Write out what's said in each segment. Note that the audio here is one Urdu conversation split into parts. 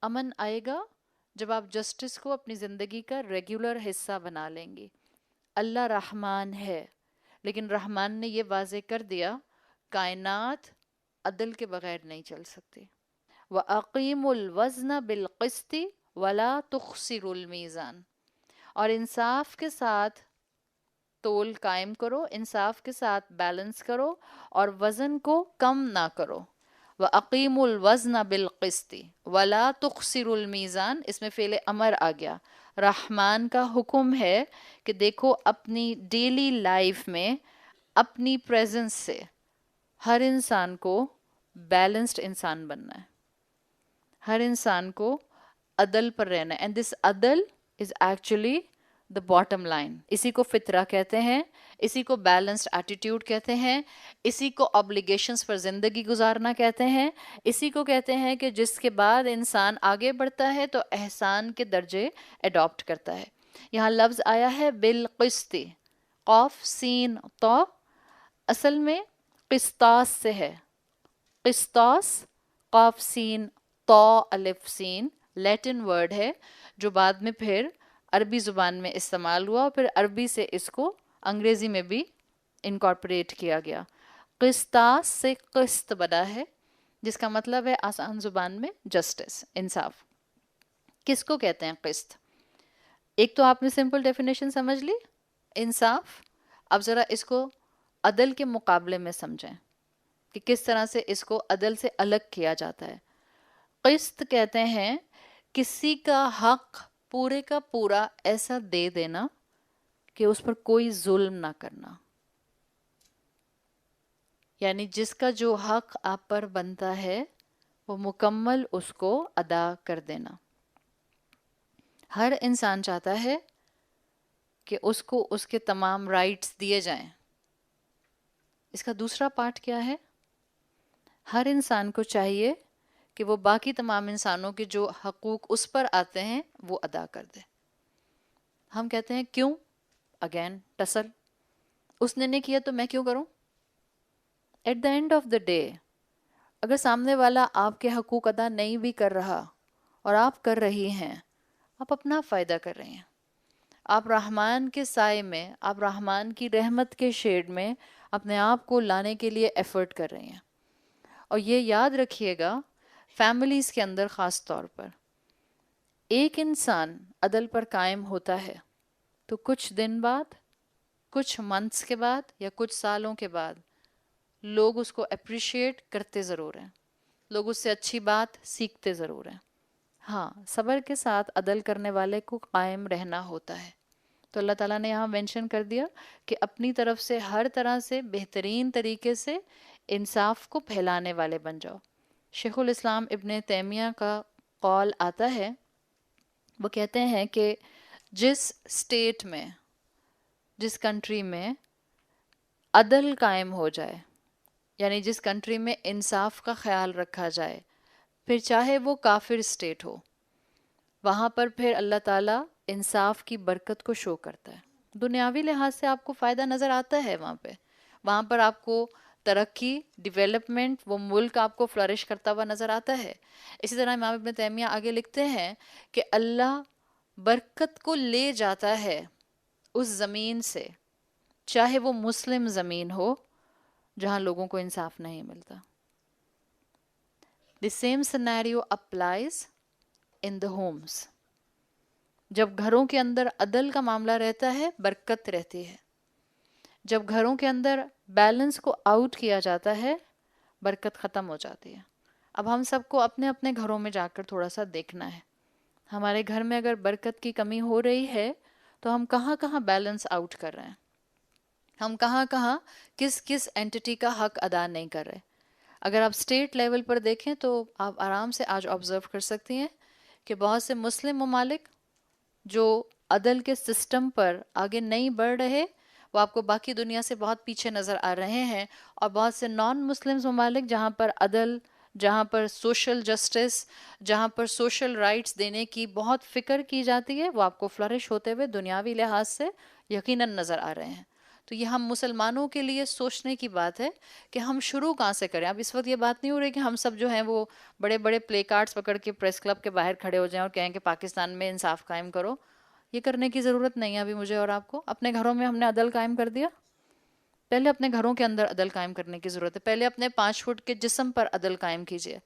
امن آئے گا جب آپ جسٹس کو اپنی زندگی کا ریگولر حصہ بنا لیں گی. اللہ رحمان ہے، لیکن رحمان نے یہ واضح کر دیا کائنات عدل کے بغیر نہیں چل سکتی. وَأَقِيمُوا الْوَزْنَ بِالْقِسْطِ وَلَا تُخْسِرُوا الْمِيزَانَ، اور انصاف کے ساتھ تول قائم کرو، انصاف کے ساتھ بیلنس کرو اور وزن کو کم نہ کرو. وَأَقِيمُوا الْوَزْنَ بِالْقِسْطِ وَلَا تُخْسِرُوا الْمِيزَانَ، اس میں فعل امر آ گیا. رحمان کا حکم ہے کہ دیکھو اپنی ڈیلی لائف میں اپنی پریزنس سے ہر انسان کو بیلنسڈ انسان بننا ہے، ہر انسان کو عدل پر رہنا ہے. اینڈ دس عدل is actually the bottom line. اسی کو فطرہ کہتے ہیں، اسی کو بیلنسڈ ایٹیٹیوڈ کہتے ہیں، اسی کو obbligations پر زندگی گزارنا کہتے ہیں، اسی کو کہتے ہیں کہ جس کے بعد انسان آگے بڑھتا ہے تو احسان کے درجے اڈاپٹ کرتا ہے. یہاں لفظ آیا ہے بالقسط، قاف سین طا، اصل میں قسطاس سے ہے. قسطاس قاف سین طا الف سین لیٹن ورڈ ہے جو بعد میں پھر عربی زبان میں استعمال ہوا اور پھر عربی سے اس کو انگریزی میں بھی انکارپوریٹ کیا گیا. قسطاس سے قسط بنا ہے جس کا مطلب ہے آسان زبان میں جسٹس، انصاف. کس کو کہتے ہیں قسط؟ ایک تو آپ نے سمپل ڈیفینیشن سمجھ لی انصاف. اب ذرا اس کو عدل کے مقابلے میں سمجھیں کہ کس طرح سے اس کو عدل سے الگ کیا جاتا ہے. قسط کہتے ہیں کسی کا حق پورے کا پورا ایسا دے دینا کہ اس پر کوئی ظلم نہ کرنا، یعنی جس کا جو حق آپ پر بنتا ہے وہ مکمل اس کو ادا کر دینا. ہر انسان چاہتا ہے کہ اس کو اس کے تمام رائٹس دیے جائیں. اس کا دوسرا پارٹ کیا ہے؟ ہر انسان کو چاہیے کہ وہ باقی تمام انسانوں کے جو حقوق اس پر آتے ہیں وہ ادا کر دے. ہم کہتے ہیں کیوں؟ اگین ٹسل، اس نے نہیں کیا تو میں کیوں کروں؟ At the end of the day اگر سامنے والا آپ کے حقوق ادا نہیں بھی کر رہا اور آپ کر رہی ہیں، آپ اپنا فائدہ کر رہے ہیں. آپ رحمان کے سائے میں، آپ رحمان کی رحمت کے شیڈ میں اپنے آپ کو لانے کے لیے ایفرٹ کر رہے ہیں. اور یہ یاد رکھیے گا فیملیز کے اندر خاص طور پر، ایک انسان عدل پر قائم ہوتا ہے تو کچھ دن بعد، کچھ منتھس کے بعد یا کچھ سالوں کے بعد لوگ اس کو اپریشیٹ کرتے ضرور ہیں، لوگ اس سے اچھی بات سیکھتے ضرور ہیں. ہاں، صبر کے ساتھ عدل کرنے والے کو قائم رہنا ہوتا ہے. تو اللہ تعالیٰ نے یہاں مینشن کر دیا کہ اپنی طرف سے ہر طرح سے بہترین طریقے سے انصاف کو پھیلانے والے بن جاؤ. شیخ الاسلام ابن تیمیہ کا قول آتا ہے، وہ کہتے ہیں کہ جس اسٹیٹ میں، جس کنٹری میں عدل قائم ہو جائے، یعنی جس کنٹری میں انصاف کا خیال رکھا جائے، پھر چاہے وہ کافر اسٹیٹ ہو، وہاں پر پھر اللہ تعالیٰ انصاف کی برکت کو شو کرتا ہے. دنیاوی لحاظ سے آپ کو فائدہ نظر آتا ہے وہاں پر آپ کو ترقی، ڈیولپمنٹ، وہ ملک آپ کو فلرش کرتا ہوا نظر آتا ہے. اسی طرح امام ابن تیمیہ آگے لکھتے ہیں کہ اللہ برکت کو لے جاتا ہے اس زمین سے، چاہے وہ مسلم زمین ہو جہاں لوگوں کو انصاف نہیں ملتا. The same scenario applies in the homes. جب گھروں کے اندر عدل کا معاملہ رہتا ہے برکت رہتی ہے. جب گھروں کے اندر بیلنس کو آؤٹ کیا جاتا ہے برکت ختم ہو جاتی ہے. اب ہم سب کو اپنے اپنے گھروں میں جا کر تھوڑا سا دیکھنا ہے. ہمارے گھر میں اگر برکت کی کمی ہو رہی ہے تو ہم کہاں کہاں بیلنس آؤٹ کر رہے ہیں، ہم کہاں کہاں کس کس اینٹی کا حق ادا نہیں کر رہے. اگر آپ اسٹیٹ لیول پر دیکھیں تو آپ آرام سے آج آبزرو کر سکتی ہیں کہ بہت سے مسلم ممالک جو عدل کے سسٹم پر آگے نہیں بڑھ رہے، وہ آپ کو باقی دنیا سے بہت پیچھے نظر آ رہے ہیں. اور بہت سے نان مسلم ممالک جہاں پر عدل، جہاں پر سوشل جسٹس، جہاں پر سوشل رائٹس دینے کی بہت فکر کی جاتی ہے، وہ آپ کو فلرش ہوتے ہوئے دنیاوی لحاظ سے یقیناً نظر آ رہے ہیں. تو یہ ہم مسلمانوں کے لیے سوچنے کی بات ہے کہ ہم شروع کہاں سے کریں. اب اس وقت یہ بات نہیں ہو رہی کہ ہم سب جو ہیں وہ بڑے بڑے پلے کارڈز پکڑ کے پریس کلب کے باہر کھڑے ہو جائیں اور کہیں کہ پاکستان میں انصاف قائم کرو. یہ کرنے کی ضرورت نہیں ہے ابھی مجھے اور آپ کو. اپنے گھروں میں ہم نے عدل قائم کر دیا. پہلے اپنے گھروں کے اندر عدل قائم کرنے کی ضرورت ہے. پہلے اپنے 5 فٹ کے جسم پر عدل قائم کیجئے.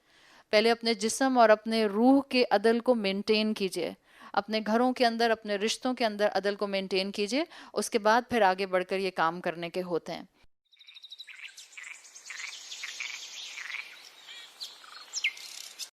پہلے اپنے جسم اور اپنے روح کے عدل کو مینٹین کیجئے. اپنے گھروں کے اندر اپنے رشتوں کے اندر عدل کو مینٹین کیجئے. اس کے بعد پھر آگے بڑھ کر یہ کام کرنے کے ہوتے ہیں.